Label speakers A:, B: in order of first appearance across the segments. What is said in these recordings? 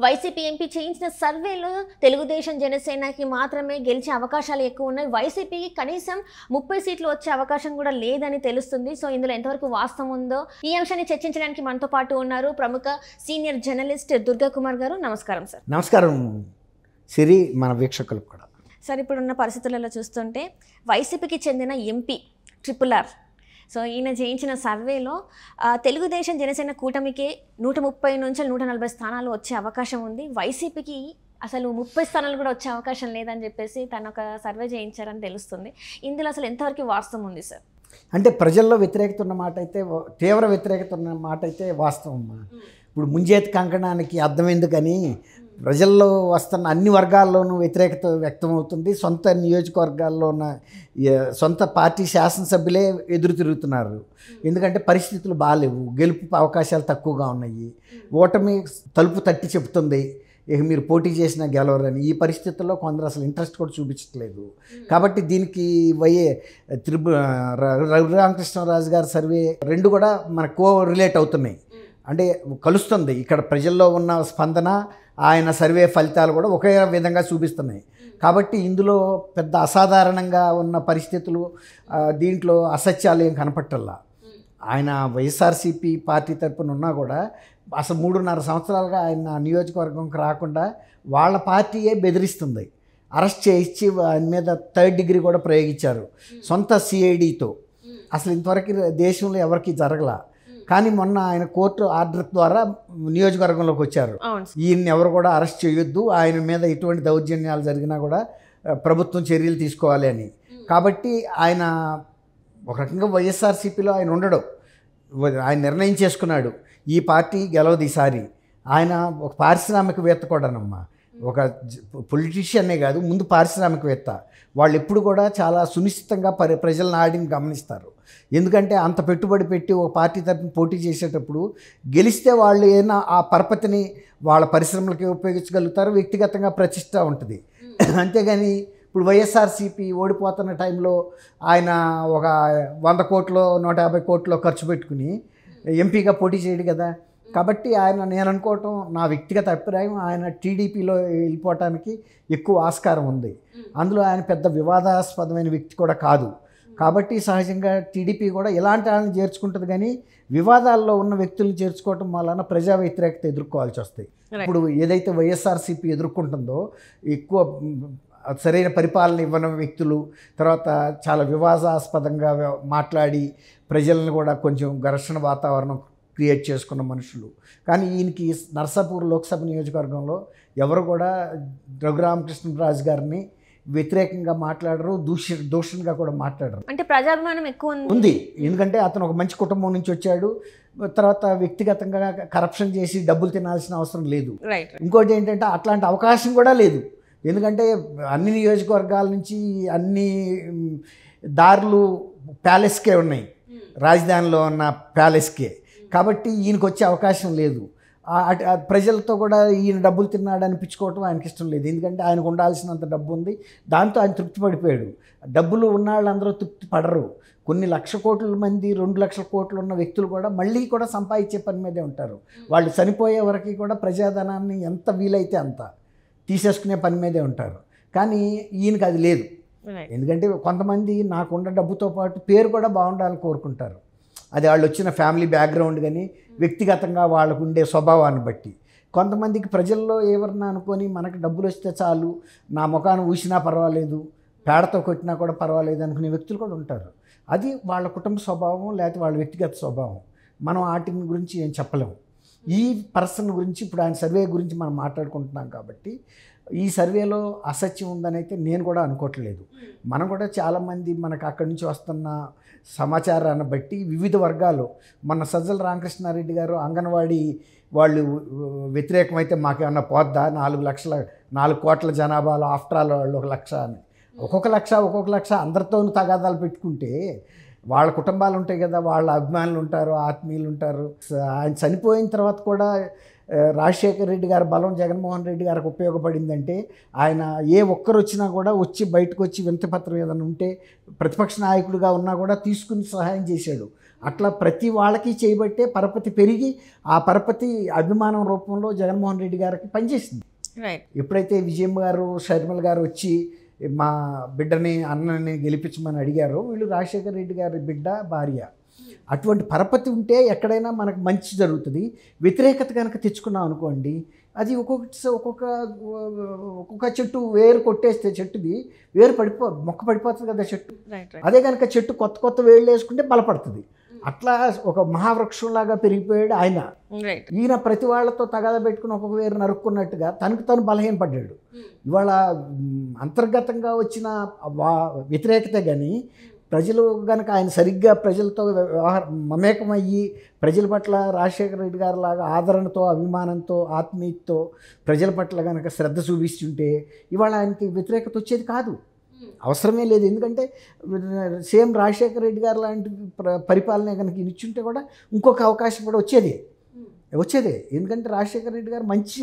A: YCP MP చేయించిన సర్వేలో తెలుగుదేశం జనసేనకి మాత్రమే గెలిచే అవకాశాలు ఎక్కువ ఉన్నాయి. వైసీపీకి కనీసం 30 సీట్లు వచ్చే అవకాశం కూడా లేదని తెలుస్తుంది. సో ఇందులో ఎంతవరకు వాస్తవం ఉందో ఈ అంశాన్ని చర్చించడానికి మనతో పాటు ఉన్నారు ప్రముఖ సీనియర్ జర్నలిస్ట్ దుర్గా కుమార్ గారు. నమస్కారం సార్.
B: నమస్కారం సిరి, మన వీక్షకులకు కూడా.
A: సార్, ఇప్పుడున్న పరిస్థితులలో చూస్తుంటే వైసీపీకి చెందిన ఎంపీ RRR, సో ఈయన చేయించిన సర్వేలో తెలుగుదేశం జనసేన కూటమికి 130 నుంచి 140 స్థానాలు వచ్చే అవకాశం ఉంది, వైసీపీకి అసలు 30 స్థానాలు కూడా వచ్చే అవకాశం లేదని చెప్పేసి తను ఒక సర్వే చేయించారని తెలుస్తుంది. ఇందులో అసలు ఎంతవరకు వాస్తవం ఉంది సార్?
B: అంటే ప్రజల్లో వ్యతిరేకత ఉన్న మాట అయితే, తీవ్ర వ్యతిరేకత ఉన్న మాట అయితే వాస్తవం. ఇప్పుడు ముంజేతి కంకణానికి అర్థం ఎందుకని ప్రజల్లో వస్తున్న అన్ని వర్గాల్లోనూ వ్యతిరేకత వ్యక్తమవుతుంది. సొంత నియోజకవర్గాల్లో ఉన్న సొంత పార్టీ శాసనసభ్యులే ఎదురు తిరుగుతున్నారు. ఎందుకంటే పరిస్థితులు బాగాలేవు, గెలుపు అవకాశాలు తక్కువగా ఉన్నాయి, ఓటమి తలుపు తట్టి చెబుతుంది, ఇక మీరు పోటీ చేసినా గెలవరని. ఈ పరిస్థితుల్లో కొందరు అసలు ఇంట్రెస్ట్ కూడా చూపించట్లేదు. కాబట్టి దీనికి రఘురామకృష్ణరాజు గారి సర్వే రెండు కూడా మన రిలేట్ అవుతున్నాయి. అంటే కలుస్తుంది. ఇక్కడ ప్రజల్లో ఉన్న స్పందన, ఆయన సర్వే ఫలితాలు కూడా ఒకే విధంగా చూపిస్తున్నాయి. కాబట్టి ఇందులో పెద్ద అసాధారణంగా ఉన్న పరిస్థితులు, దీంట్లో అసత్యాలు ఏం కనపట్టల్లా. ఆయన వైఎస్ఆర్సీపీ పార్టీ తరపున ఉన్నా కూడా అసలు 3.5 సంవత్సరాలుగా ఆయన నియోజకవర్గంకి రాకుండా వాళ్ళ పార్టీయే బెదిరిస్తుంది. అరెస్ట్ చేయించి ఆయన మీద 3rd డిగ్రీ కూడా ప్రయోగించారు సొంత సిఐడితో. అసలు ఇంతవరకు దేశంలో ఎవరికి జరగల. కానీ మొన్న ఆయన కోర్టు ఆర్డర్ ద్వారా నియోజకవర్గంలోకి వచ్చారు. ఈయన్ని ఎవరు కూడా అరెస్ట్ చేయొద్దు, ఆయన మీద ఎటువంటి దౌర్జన్యాలు జరిగినా కూడా ప్రభుత్వం చర్యలు తీసుకోవాలి అని. కాబట్టి ఆయన ఒక రకంగా వైఎస్ఆర్సీపీలో ఆయన ఉండడు, ఆయన నిర్ణయం చేసుకున్నాడు ఈ పార్టీ గెలవదు ఈసారి. ఆయన ఒక పారిశ్రామికవేత్త కూడానమ్మా, ఒక పొలిటీషియన్నే కాదు, ముందు పారిశ్రామికవేత్త. వాళ్ళు ఎప్పుడు కూడా చాలా సునిశ్చితంగా ప్రజల నాడిని గమనిస్తారు. ఎందుకంటే అంత పెట్టుబడి పెట్టి ఒక పార్టీ తరపున పోటీ చేసేటప్పుడు గెలిస్తే వాళ్ళు ఏదైనా ఆ పరపతిని వాళ్ళ పరిశ్రమలకి ఉపయోగించగలుగుతారు, వ్యక్తిగతంగా ప్రతిష్ట ఉంటుంది. అంతేగాని ఇప్పుడు వైఎస్ఆర్సీపీ ఓడిపోతున్న టైంలో ఆయన ఒక 100 కోట్లు 150 కోట్లు ఖర్చు పెట్టుకుని ఎంపీగా పోటీ చేయడు కదా. కాబట్టి ఆయన, నేను అనుకోవటం, నా వ్యక్తిగత అభిప్రాయం, ఆయన టీడీపీలో వెళ్ళిపోవటానికి ఎక్కువ ఆస్కారం ఉంది. అందులో ఆయన పెద్ద వివాదాస్పదమైన వ్యక్తి కూడా కాదు. కాబట్టి సహజంగా టీడీపీ కూడా ఇలాంటి వాళ్ళని చేర్చుకుంటుంది, కానీ వివాదాల్లో ఉన్న వ్యక్తులను చేర్చుకోవటం వలన ప్రజా వ్యతిరేకత ఎదుర్కోవాల్సి వస్తాయి. ఇప్పుడు ఏదైతే వైఎస్ఆర్సీపీ ఎదుర్కొంటుందో, ఎక్కువ సరైన పరిపాలన ఇవ్వని వ్యక్తులు, తర్వాత చాలా వివాదాస్పదంగా మాట్లాడి ప్రజలను కూడా కొంచెం ఘర్షణ వాతావరణం క్రియేట్ చేసుకున్న మనుషులు. కానీ ఈయనకి నర్సాపూర్ లోక్సభ నియోజకవర్గంలో ఎవరు కూడా రఘురామకృష్ణరాజు గారిని వ్యతిరేకంగా మాట్లాడరు, దూషణగా కూడా మాట్లాడరు.
A: అంటే ప్రజాభిమానం ఎక్కువ
B: ఉంది. ఎందుకంటే అతను ఒక మంచి కుటుంబం నుంచి వచ్చాడు, తర్వాత వ్యక్తిగతంగా కరప్షన్ చేసి డబ్బులు తినాల్సిన అవసరం లేదు. ఇంకోటి ఏంటంటే అట్లాంటి అవకాశం కూడా లేదు. ఎందుకంటే అన్ని నియోజకవర్గాల నుంచి అన్ని దారులు ప్యాలెస్కే ఉన్నాయి, రాజధానిలో ఉన్న ప్యాలెస్కే. కాబట్టి ఈయనకు వచ్చే అవకాశం లేదు. ప్రజలతో కూడా ఈయన డబ్బులు తిన్నాడు అనిపించుకోవటం ఆయనకి ఇష్టం లేదు. ఎందుకంటే ఆయనకు ఉండాల్సినంత డబ్బు ఉంది, దాంతో ఆయన తృప్తి పడిపోయాడు. డబ్బులు ఉన్న వాళ్ళందరూ తృప్తి పడరు. కొన్ని లక్ష కోట్ల మంది, 2 లక్షల కోట్లు ఉన్న వ్యక్తులు కూడా మళ్ళీ కూడా సంపాదించే పని మీదే ఉంటారు. వాళ్ళు చనిపోయే వరకు కూడా ప్రజాధనాన్ని ఎంత వీలైతే అంత తీసేసుకునే పని మీదే ఉంటారు. కానీ ఈయనకి అది లేదు. ఎందుకంటే కొంతమంది నాకున్న డబ్బుతో పాటు పేరు కూడా బాగుండాలని కోరుకుంటారు. అది వాళ్ళు వచ్చిన ఫ్యామిలీ బ్యాక్గ్రౌండ్ కానీ వ్యక్తిగతంగా వాళ్ళకు ఉండే స్వభావాన్ని బట్టి. కొంతమందికి ప్రజల్లో ఎవరన్నా అనుకొని మనకు డబ్బులు వస్తే చాలు, నా ముఖాన్ని ఊసినా పర్వాలేదు, పేడతో కొట్టినా కూడా పర్వాలేదు అనుకునే వ్యక్తులు కూడా ఉంటారు. అది వాళ్ళ కుటుంబ స్వభావం, లేకపోతే వాళ్ళ వ్యక్తిగత స్వభావం. మనం వాటి గురించి ఏం చెప్పలేము. ఈ పర్సన్ గురించి, ఇప్పుడు ఆయన సర్వే గురించి మనం మాట్లాడుకుంటున్నాం కాబట్టి, ఈ సర్వేలో అసత్యం ఉందని అయితే నేను కూడా అనుకోవట్లేదు. మనం కూడా చాలామంది మనకు అక్కడి నుంచి వస్తున్న సమాచారాన్ని బట్టి వివిధ వర్గాలు, మన సజ్జల రామకృష్ణారెడ్డి గారు అంగన్వాడీ వాళ్ళు వ్యతిరేకమైతే మాకేమన్నా పోద్దా, 4 కోట్ల జనాభాలో ఆఫ్టర్ ఆల్ వాళ్ళు 1 లక్ష అని, ఒక్కొక్క లక్ష అందరితోనూ తగాదాలు పెట్టుకుంటే వాళ్ళ కుటుంబాలు ఉంటాయి కదా, వాళ్ళ అభిమానులు ఉంటారు, ఆత్మీయులు ఉంటారు. ఆయన చనిపోయిన తర్వాత కూడా రాజశేఖర రెడ్డి గారి బలం జగన్మోహన్ రెడ్డి గారికి ఉపయోగపడిందంటే ఆయన ఏ ఒక్కరు వచ్చినా కూడా వచ్చి బయటకు వచ్చి వినతిపత్రం ఏదైనా ఉంటే ప్రతిపక్ష నాయకుడిగా ఉన్నా కూడా తీసుకుని సహాయం చేశాడు. అట్లా ప్రతి వాళ్ళకి చేయబట్టే పరపతి పెరిగి ఆ పరపతి అభిమానం రూపంలో జగన్మోహన్ రెడ్డి గారికి పనిచేసింది. ఎప్పుడైతే విజయమ్మ గారు షర్మిల గారు వచ్చి మా బిడ్డని అన్నని గెలిపించమని అడిగారో వీళ్ళు రాజశేఖర రెడ్డి గారి బిడ్డ భార్య. అటువంటి పరపతి ఉంటే ఎక్కడైనా మనకు మంచి జరుగుతుంది. వ్యతిరేకత కనుక తెచ్చుకున్నాం అనుకోండి, అది ఒక్కొక్క చెట్టు వేరు కొట్టేస్తే చెట్టుది వేరు మొక్క పడిపోతుంది కదా చెట్టు. అదే కనుక చెట్టు కొత్త వేళ్ళు వేసుకుంటే బలపడుతుంది. అట్లా ఒక మహావృక్షంలాగా పెరిగిపోయాడు ఆయన. ఈయన ప్రతి వాళ్ళతో తగాద పెట్టుకుని ఒక్కొక్క వేరు నరుక్కున్నట్టుగా తనకు తను బలహీనపడ్డాడు. ఇవాళ అంతర్గతంగా వచ్చిన వ్యతిరేకత కానీ ప్రజలు కనుక ఆయన సరిగ్గా ప్రజలతో మమేకమయ్యి ప్రజల పట్ల రాజశేఖర రెడ్డి గారి లాగా ఆదరణతో అభిమానంతో ఆత్మీయతతో ప్రజల పట్ల కనుక శ్రద్ధ చూపిస్తుంటే ఇవాళ ఆయనకి వ్యతిరేకత వచ్చేది కాదు, అవసరమే లేదు. ఎందుకంటే సేమ్ రాజశేఖర రెడ్డి గారు లాంటి పరిపాలన కనుక ఇచ్చుంటే కూడా ఇంకొక అవకాశం కూడా వచ్చేదే. ఎందుకంటే రాజశేఖర రెడ్డి గారు మంచి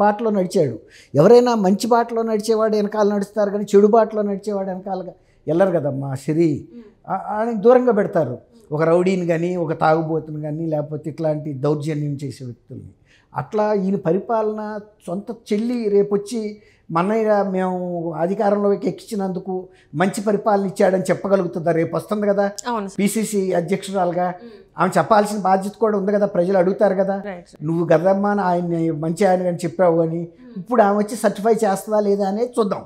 B: బాటలో నడిచాడు. ఎవరైనా మంచి బాటలో నడిచేవాడు వెనకాల నడుస్తారు, కానీ చెడు బాటలో నడిచేవాడు వెనకాలగా వెళ్ళరు కదమ్మా. ఆయనకి దూరంగా పెడతారు, ఒక రౌడీని కానీ ఒక తాగుబోతుని కానీ లేకపోతే ఇట్లాంటి దౌర్జన్యం చేసే వ్యక్తుల్ని. అట్లా ఈయన పరిపాలన సొంత చెల్లి రేపొచ్చి మన్నయ్య మేము అధికారంలోకి ఎక్కించినందుకు మంచి పరిపాలన ఇచ్చాడని చెప్పగలుగుతుందా? రేపు వస్తుంది కదా పిసిసి అధ్యక్షురాలుగా, ఆమె చెప్పాల్సిన బాధ్యత కూడా ఉంది కదా. ప్రజలు అడుగుతారు కదా, నువ్వు గదమ్మా ఆయన్ని మంచి ఆయన అని చెప్పావు అని. ఇప్పుడు ఆమె వచ్చి సర్టిఫై చేస్తుందా లేదా అనేది చూద్దాం.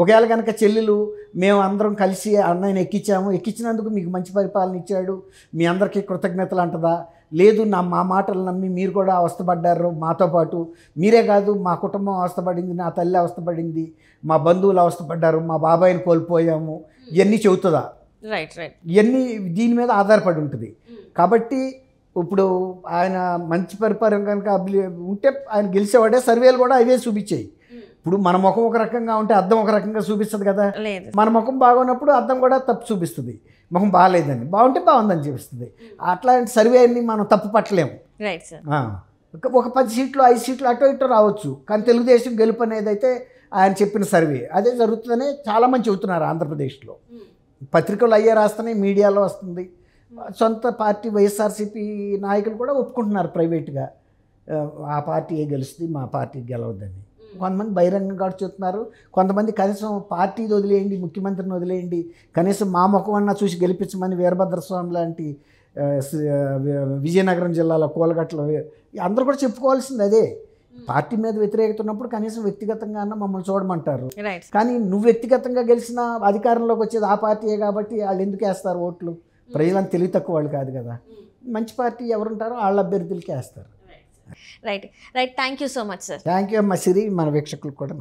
B: ఒకవేళ కనుక చెల్లెలు మేము అందరం కలిసి అన్నయ్యని ఎక్కించినందుకు మీకు మంచి పరిపాలన ఇచ్చాడు, మీ అందరికీ కృతజ్ఞతలు అంటదా? లేదు, మా మాటలు నమ్మి మీరు కూడా అవస్థపడ్డారు మాతో పాటు, మీరే కాదు మా కుటుంబం అవస్థపడింది, నా తల్లి అవస్థపడింది, మా బంధువులు అవస్థపడ్డారు, మా బాబాయిని కోల్పోయాము, ఇవన్నీ చెబుతుందా? ఇవన్నీ దీని మీద ఆధారపడి ఉంటుంది. కాబట్టి ఇప్పుడు ఆయన మంచి పరిపాలన కనుక ఉంటే ఆయన గెలిచేవాడే. సర్వేలు కూడా అవే చూపించాయి. ఇప్పుడు మన ముఖం ఒక రకంగా ఉంటే అద్దం ఒక రకంగా చూపిస్తుంది కదా. మన ముఖం బాగున్నప్పుడు అద్దం కూడా తప్పు చూపిస్తుంది, ముఖం బాగాలేదని. బాగుంటే బాగుందని చూపిస్తుంది. అట్లాంటి సర్వేని మనం తప్పు పట్టలేము. ఒక 10 సీట్లు 5 సీట్లు అటో ఇటో రావచ్చు, కానీ తెలుగుదేశం గెలుపు అనేది అయితే ఆయన చెప్పిన సర్వే అదే జరుగుతుందని చాలామంది చెబుతున్నారు. ఆంధ్రప్రదేశ్లో పత్రికలు అయ్యే రాస్తున్నాయి, మీడియాలో వస్తుంది. సొంత పార్టీ వైఎస్ఆర్సీపీ నాయకులు కూడా ఒప్పుకుంటున్నారు ప్రైవేట్గా, ఆ పార్టీ గెలుస్తుంది, మా పార్టీ గెలవద్దని. కొంతమంది బహిరంగంగా చెప్తున్నారు, కొంతమంది కనీసం పార్టీని వదిలేయండి, ముఖ్యమంత్రిని వదిలేయండి, కనీసం మా ముఖం అన్నా చూసి గెలిపించమని వీరభద్రస్వామి లాంటి విజయనగరం జిల్లాలో కోలగట్లో అందరూ కూడా చెప్పుకోవాల్సింది అదే. పార్టీ మీద వ్యతిరేకత ఉన్నప్పుడు కనీసం వ్యక్తిగతంగా అన్న మమ్మల్ని చూడమంటారు. కానీ నువ్వు వ్యక్తిగతంగా గెలిచిన అధికారంలోకి వచ్చేది ఆ పార్టీయే కాబట్టి వాళ్ళు ఎందుకు వేస్తారు ఓట్లు? ప్రజలను తెలివి తక్కువ వాళ్ళు కాదు కదా. మంచి పార్టీ ఎవరుంటారో వాళ్ళ అభ్యర్థులకి వేస్తారు.
A: Right. Thank you so much sir.
B: Thank you అమ్మ సిరి, మన వీక్షకులకు కూడా.